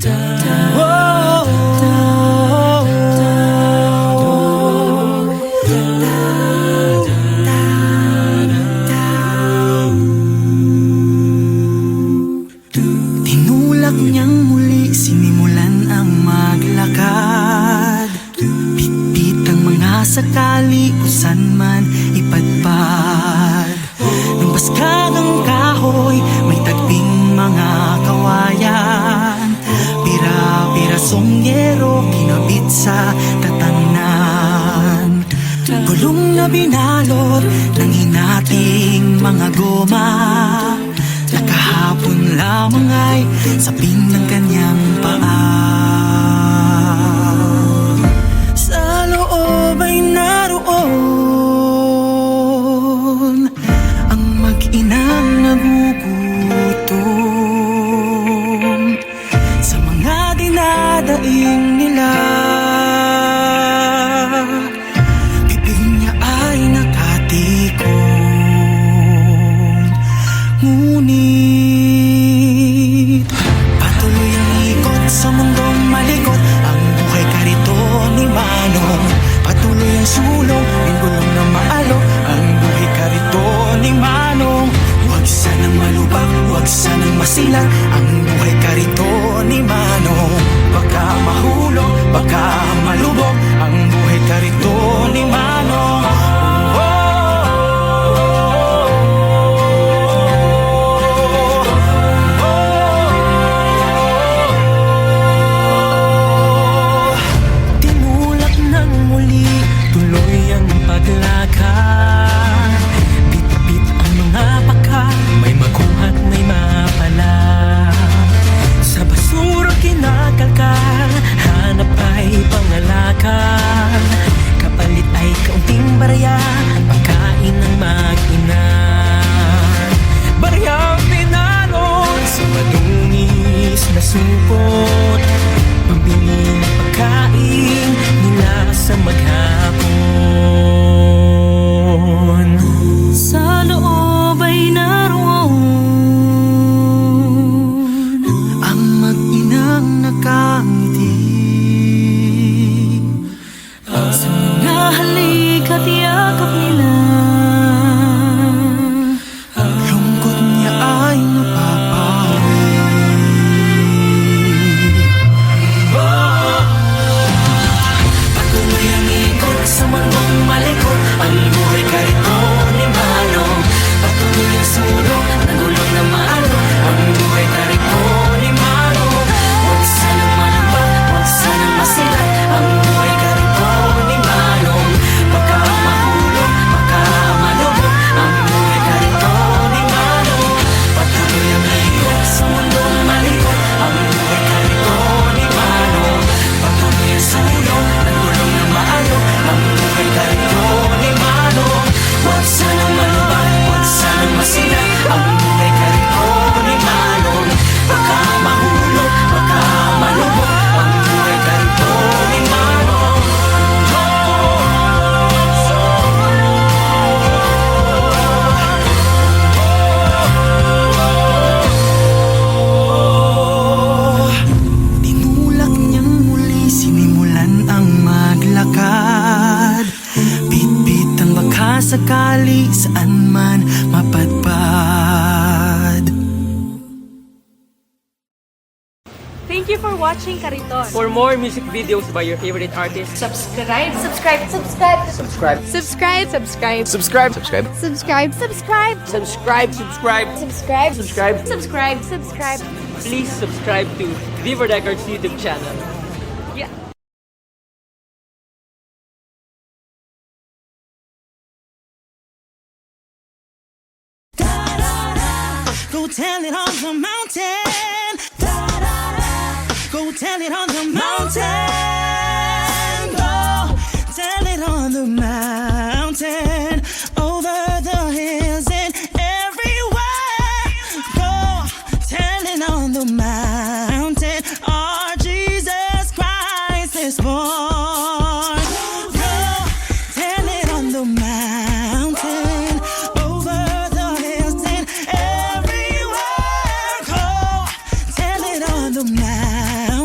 Tinulak niyang muli, sinimulan ang maglakad. Bitbit ang mga sakali kung saan man ipadpad. Nang baskagang kahoy, may tagping mga kawayan. Pira-pirasong yero, kinabit sa tatanan. Gulong na binalot ng hinating mga goma. Nakahapon lamang ay sapin ng kanyang paa. Sa loob ay naroon ang mag-inang nagugutom sa mga dinadaing nila. Bibig niya ay nakatikom, ngunit patuloy ang ikot sa mundong malikot. Ang buhay karito ni Manong, patuloy ang sulong, yung gulong na maalok. Ang buhay karito ni Manong, huwag sanang malubak, huwag sanang masilang. Ang buhay karito ni Manong, baka mahulog, baka malubog. Ang buhay karito ni Manong. Tinulak ng muli, tuloy ang paglakad. Bit-bit ang mga paka, may makuha't may mapala. Sa basura kinakalkal, hanap ay pangalakan. Kapalit ay kaunting barya, pagkain ng mag-ina. Baryang pinalot sa madungis na supot, pambili ng pagkain nila sa maghapon. Sa loob ay naroon ang mag-inang nakangiti. Sa mga halik at yakap nila, ang lungkot niya ay napapawi. Patuloy ang ikot sa mundong malikot. Ang buhay karito ni Manong, patuloy ang sulong, nagulong na maalok. Ang buhay karito ni Manong, huwag sanang malubak, huwag sanang masilat. Ang buhay karito ni Manong, baka mahulog, baka malubog. Ang buhay karito ni Manong, patuloy ang ikot sa mundong malikot. Ang buhay karito ni Manong, patuloy ang sulong, nagulong na maalok. Ang buhay karito ni Manong, huwag sanang malubak, huwag sanang masilat. Ang buhay karito ni Manong, baka mahulog, baka malubog. Ang buhay karito ni Manong. Tinulak niyang muli, sinimulan ang maglakad. Bit-bit ang baka sakali, saan man mapadpad. Thank you for watching Kariton. For more music videos by your favorite artists, Subscribe, subscribe, subscribe, subscribe, subscribe, subscribe, subscribe, subscribe, subscribe, subscribe, subscribe, subscribe, subscribe, subscribe. subscribe, subscribe. Please subscribe to Viva Records YouTube channel. Yeah. Go tell it on the mountain. Go tell it on the mountain. Go tell it on the mountain. Over the hills and everywhere. Go tell it on the mountain. Our Jesus Christ is born. Go tell it on the mountain. Over the hills and everywhere. Go tell it on the mountain.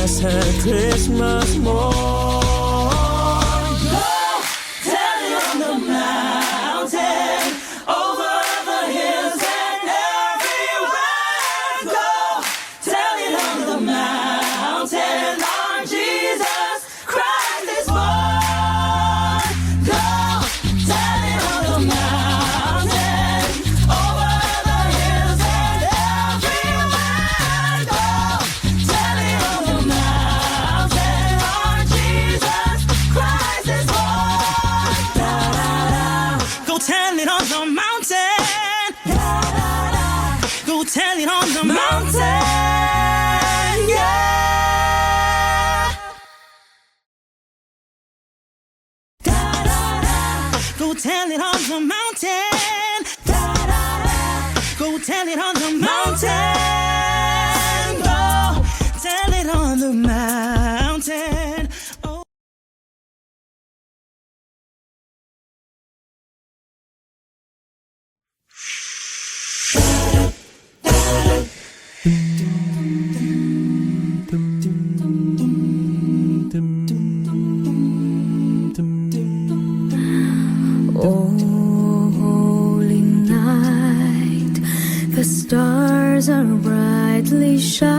Jesus had Christmas morn. Go tell it on the mountain, over the hills and everywhere. Go tell it on the mountain, Lord Jesus Christ is born. Go tell it on the mountain, over the hills and everywhere. Go tell it on the mountain, Lord Jesus Christ is born. Go tell it on the mountain. Go tell it on the mountain. Yeah. Go tell it on the mountain. Go tell it on the mountain. Go tell it on the mountain. Oh. Oh, holy night, the stars are brightly shining.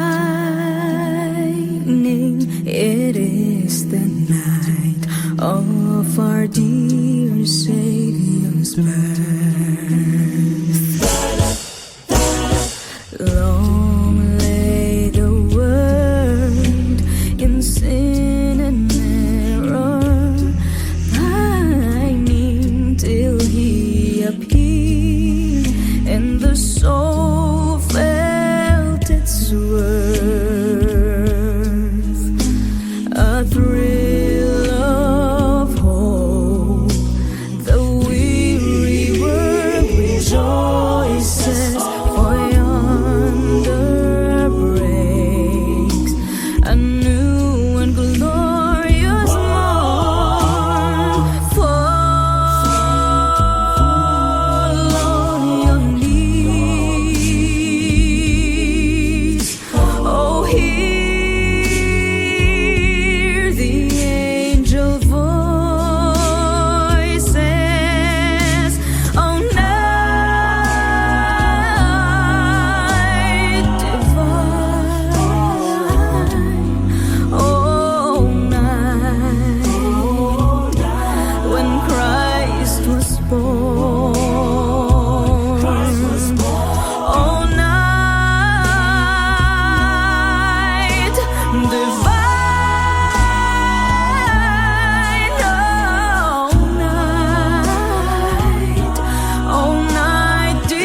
It is the night of our dear Savior's birth. Long lay the world in sin and error, pining till he appeared, and the soul felt its worth. A thrill of hope, the weary world rejoices, for yonder breaks a new and glorious morn. Fall on your knees, oh, hear the angel voices. Oh, night divine, oh, night when Christ was born. Oh, night divine, oh, night divine.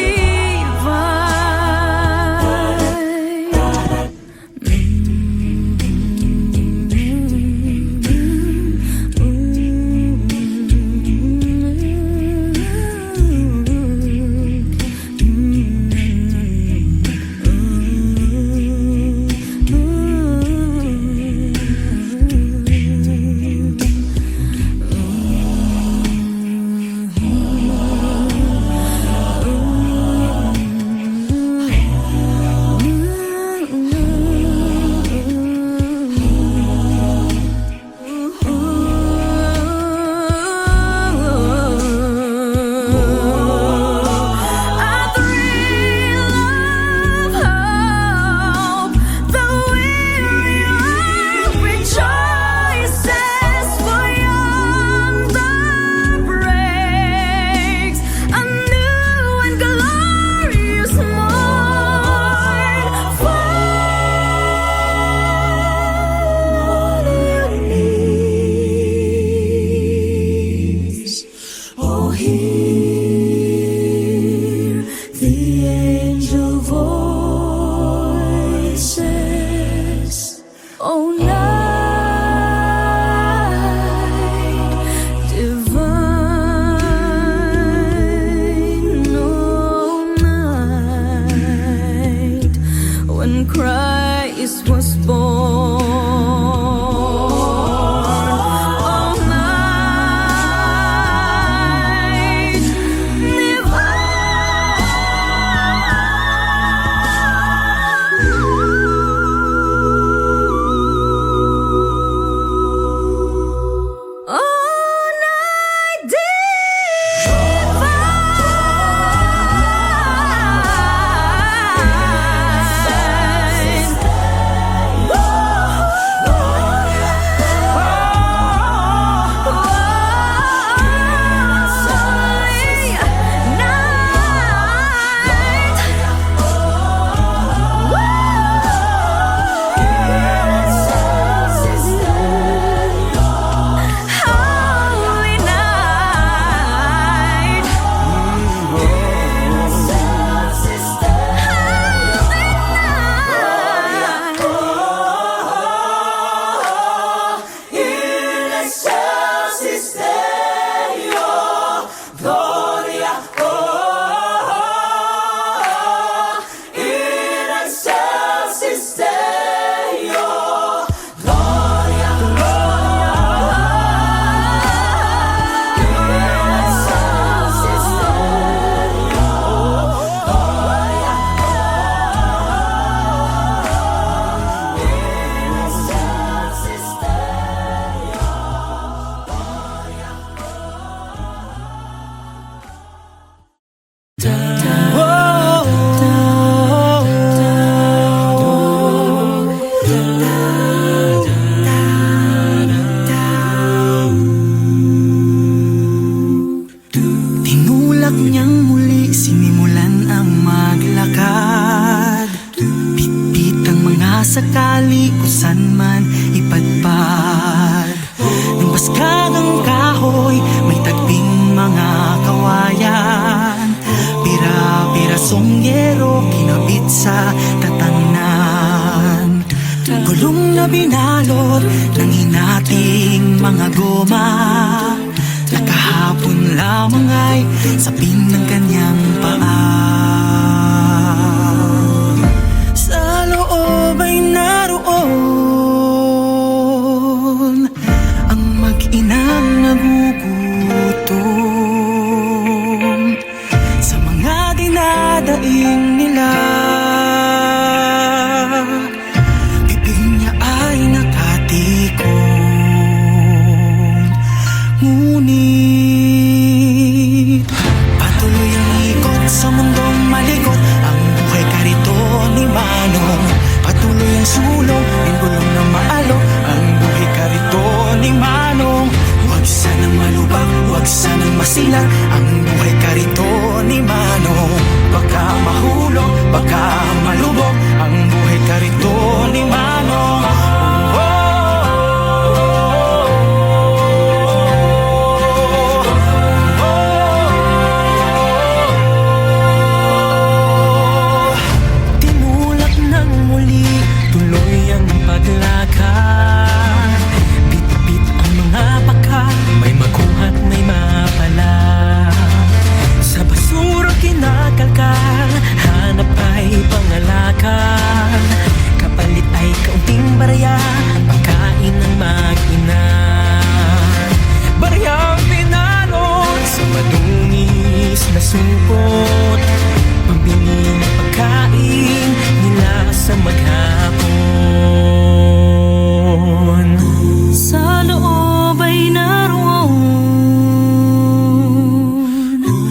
Oh, hear the angel voices. Oh, night divine, oh, night when Christ was born. Oh, night divine. man ipadpad. Ng baskagang kahoy, may tagping mga kawayan. Pira-pirasong yero, kinabit sa tatanan. Gulong na binalot ng hinating mga goma. Nakahapon lamang ay sapin ng kanyang paa. Sa loob ay naroon ang mag-inang nagugutom sa mga dinadaing nila. Bibig niya ay nakatikong, ngunit patuloy ang ikot sa mundong malikot. Ang buhay karito ni Manong, patuloy ang sulong ng gulong na maalok. Ang buhay karito ni Manong, huwag sanang malubak, huwag sanang masilang. Ang buhay karito ni Manong, baka mahulog, baka malubog. Ang buhay karito ni Manong. Tinulak ng muli, tuloy ang paglakad. Bit-bit ang mga baka, may makuha't may mapala. Sa basura kinakalkal, hanap ay pangalakan. Kapalit ay kaunting barya, ang pagkain ng mag-ina. Baryang pinalot sa madungis na supot, pambili ng pagkain nila sa maghapon. Sa loob ay naroon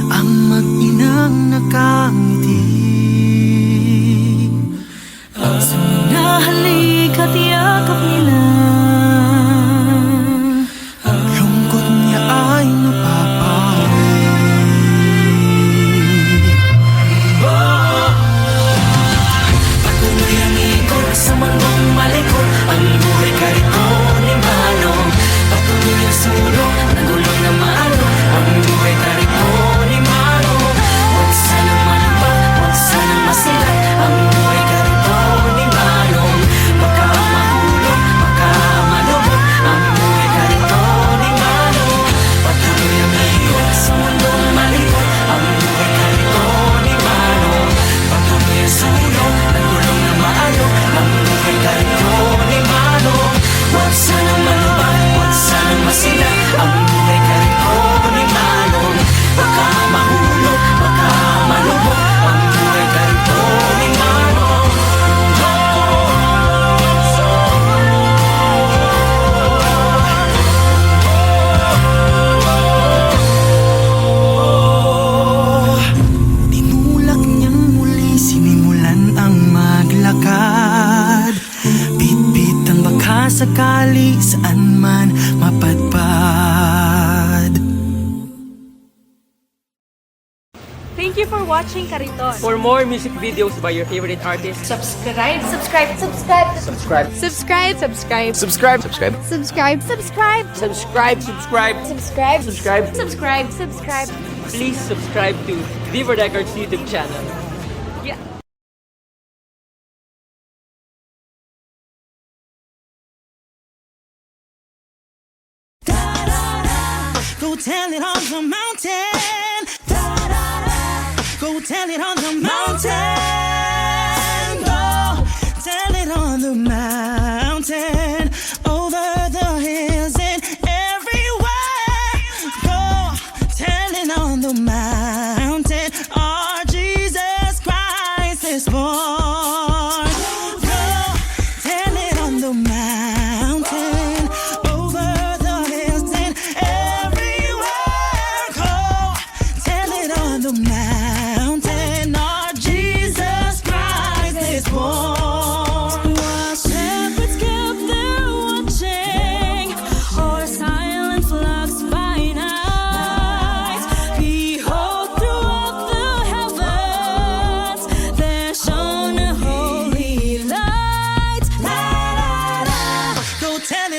ang mag-inang nakangiti. Sa mga halik at yakap nila, ang lungkot niya ay napapawi. Patuloy ang ikot sa mundong malikot. Ang buhay karito ni Manong, patuloy ang sulong ng gulong na maalok. Ang buhay karito ni Manong, huwag sanang malubak, huwag sanang masilat. Ang buhay karito ni Manong, baka mahulog, baka malubog. Ang buhay karito ni Manong, patuloy ang ikot sa mundong malikot. Ang buhay karito ni Manong, patuloy ang sulong ng gulong na maalok. Ang buhay karito ni Manong, huwag sanang malubak, huwag sanang masilat. Ang buhay karito ni Manong, baka mahulog, baka malubog. Ang buhay karito ni Manong. Tinulak niyang muli, sinimulan ang maglakad. Bit-bit ang baka sakali, saan man mapadpad. Thank you for watching Kariton. For more music videos by your favorite artists, Subscribe, subscribe, subscribe. subscribe, Subscribe, subscribe. subscribe, subscribe, Subscribe, subscribe. subscribe, subscribe, Subscribe, subscribe. subscribe, subscribe. Please subscribe to Viva Records YouTube channel. Yeah. Go tell it on the mountain. Go tell it on the mountain. Go tell it on the mountain. Over the hills and everywhere. Go tell it on the mountain. Our Jesus Christ is born. Go tell it on the mountain. Over the hills and everywhere. Go tell it on the mountain. Our Jesus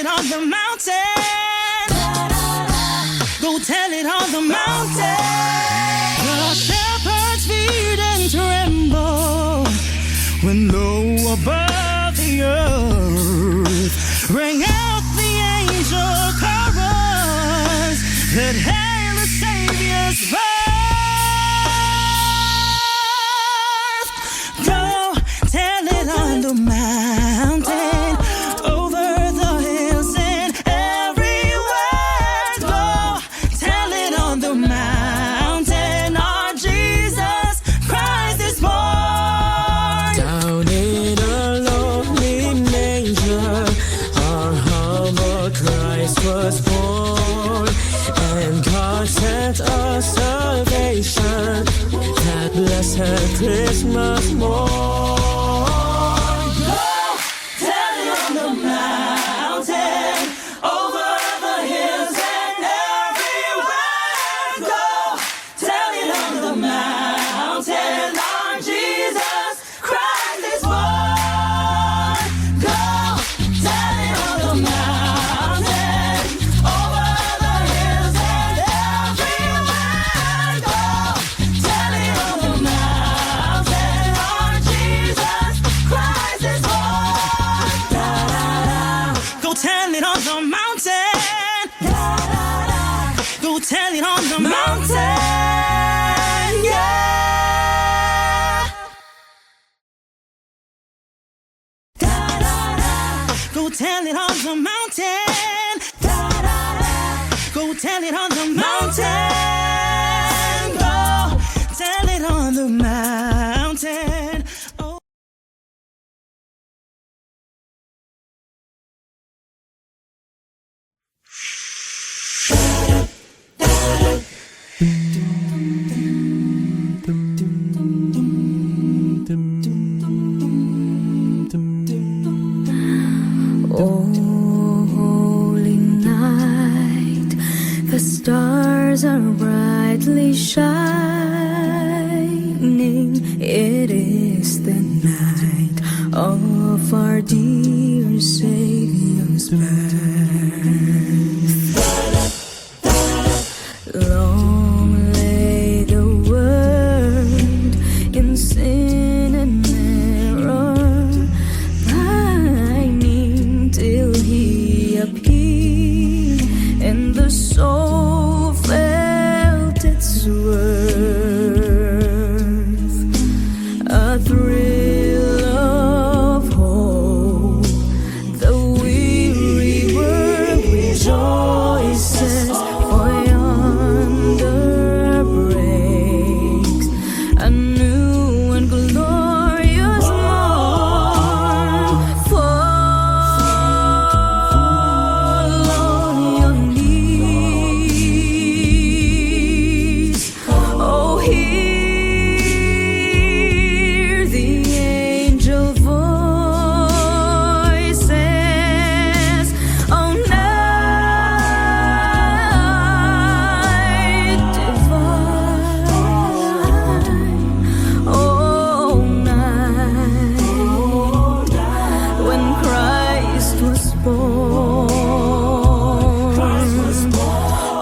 it on the mountain. Go tell it on the mountain. The shepherds feed and tremble when low above the earth ring out the angel chorus that hail the Savior's birth. Go tell it on the mountain, over the hills and everywhere. Go tell it on the mountain, our Jesus Christ is born. Down in a lonely manger, our humble Christ was born, and God sent us salvation, that blessed Christmas morn. Tell it on the mountain, over the hills and everywhere. Go tell it on the mountain, our Jesus Christ is born. Go tell it on the mountain, over the hills and everywhere. Go tell it on the mountain, our Jesus Christ is born. Go tell it on the mountain. Go tell it on the mountain. Yeah. Go tell it on the mountain. Go tell it on the mountain. Go tell it on the mountain. Oh. Oh, holy night, the stars are brightly shining. It is the night of our dear Savior's birth. Long lay the world in sin and error, pining till he appeared, and the soul felt its worth. A thrill of hope, the weary world rejoices, for yonder breaks a new and glorious morn. Fall on your knees, oh, hear the angel voices. Oh, night divine, oh, night when Christ was born.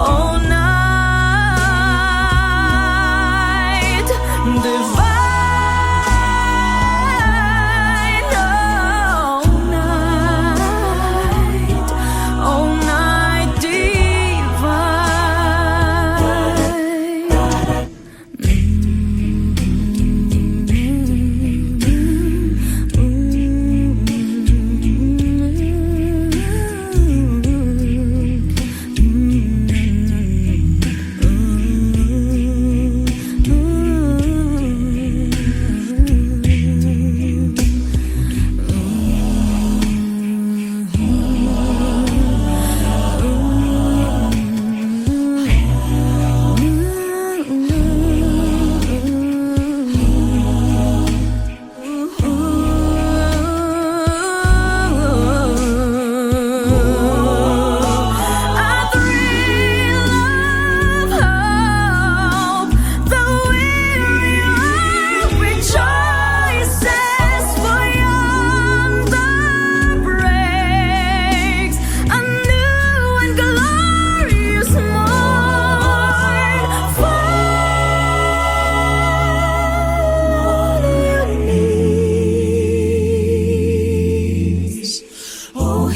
Oh, night divine, oh, night divine. Oh,